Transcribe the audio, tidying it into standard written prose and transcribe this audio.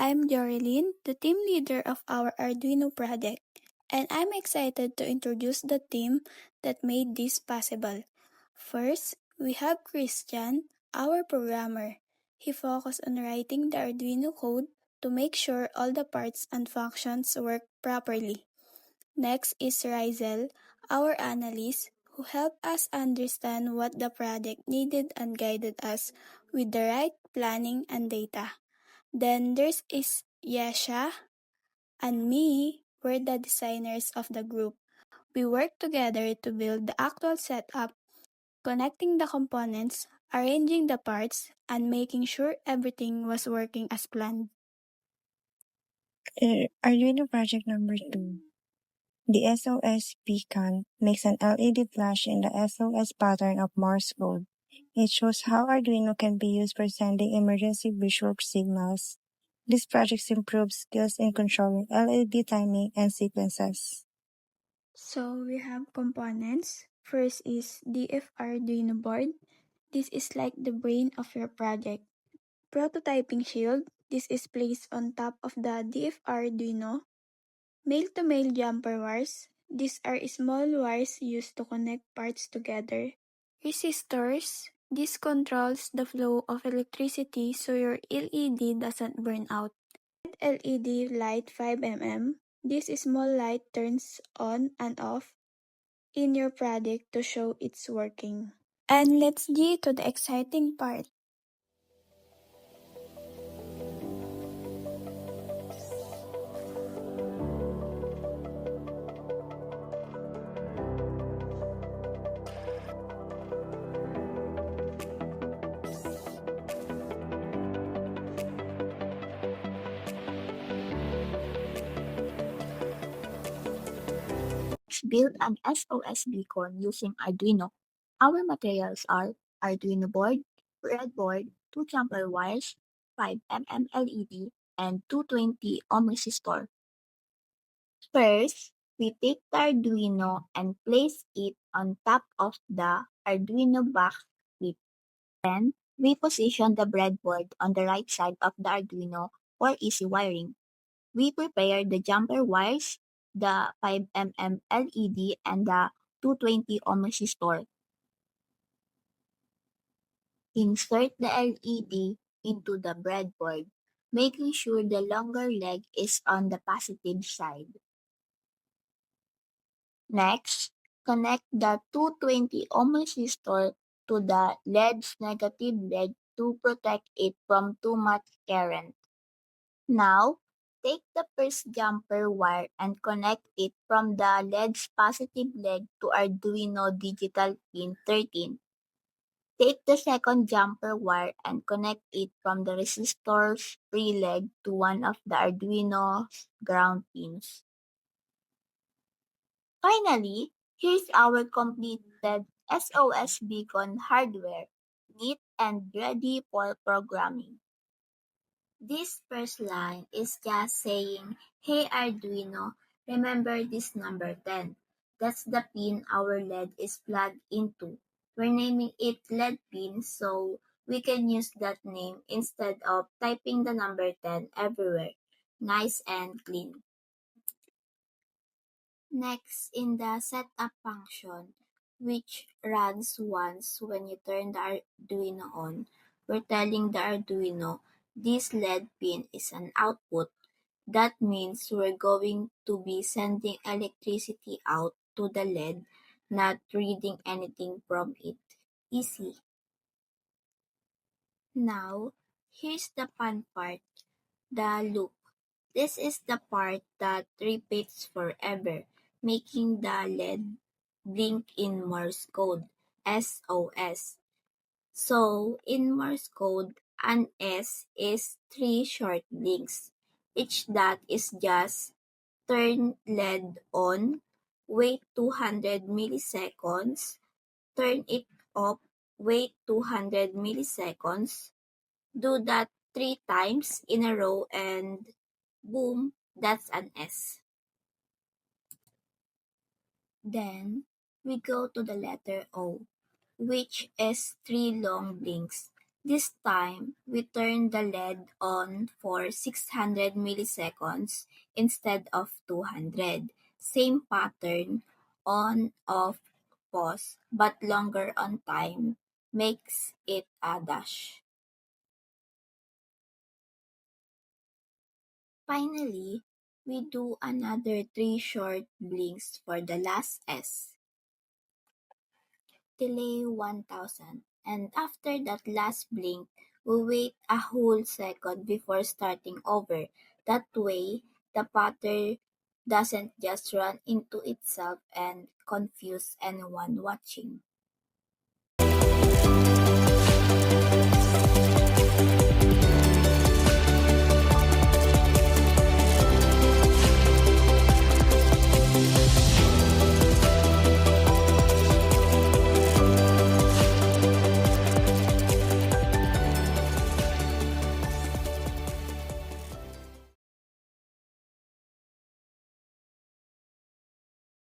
I'm Jorelyn, the team leader of our Arduino project, and I'm excited to introduce the team that made this possible. First, we have Christian, our programmer. He focused on writing the Arduino code to make sure all the parts and functions work properly. Next is Rizel, our analyst, who helped us understand what the project needed and guided us with the right planning and data. Then there's is Yesha and me were the designers of the group. We worked together to build the actual setup, connecting the components, arranging the parts, and making sure everything was working as planned. Arduino project number 2. The SOS beacon makes an LED flash in the SOS pattern of Morse code. It shows how Arduino can be used for sending emergency visual signals. This project improves skills in controlling LED timing and sequences. So we have components. First is DF Arduino board. This is like the brain of your project. Prototyping shield. This is placed on top of the DF Arduino. Male-to-male jumper wires. These are small wires used to connect parts together. Resistors. This controls the flow of electricity so your LED doesn't burn out. LED light 5mm. This small light turns on and off in your project to show it's working. And let's get to the exciting part. Build an SOS beacon using Arduino. Our materials are Arduino board, breadboard, 2 jumper wires, 5mm LED, and 220 ohm resistor. First, we take the Arduino and place it on top of the Arduino backplate. Then, we position the breadboard on the right side of the Arduino for easy wiring. We prepare the jumper wires, the 5mm LED, and the 220 ohm resistor. Insert the LED into the breadboard, making sure the longer leg is on the positive side. Next, connect the 220 ohm resistor to the LED's negative leg to protect it from too much current. Now, take the first jumper wire and connect it from the LED's positive leg to Arduino digital pin 13. Take the second jumper wire and connect it from the resistor's free leg to one of the Arduino's ground pins. Finally, here's our completed SOS beacon hardware, neat and ready for programming. This first line is just saying, "Hey Arduino, remember this number 10. That's the pin our LED is plugged into. We're naming it LED pin so we can use that name instead of typing the number 10 everywhere. Nice and clean." Next, in the setup function, which runs once when you turn the Arduino on, we're telling the Arduino this LED pin is an output. That means we're going to be sending electricity out to the LED, not reading anything from it. Easy. Now, here's the fun part, the loop. This is the part that repeats forever, making the LED blink in Morse code, SOS. So, in Morse code, an S is 3 short blinks. Each dot is just turn LED on, wait 200 milliseconds, turn it off, wait 200 milliseconds. Do that 3 times in a row and boom, that's an S. Then, we go to the letter O, which is 3 long blinks. This time, we turn the LED on for 600 milliseconds instead of 200. Same pattern, on, off, pause, but longer on time makes it a dash. Finally, we do another 3 short blinks for the last S. Delay 1000. And after that last blink, we wait a whole second before starting over. That way, the pattern doesn't just run into itself and confuse anyone watching.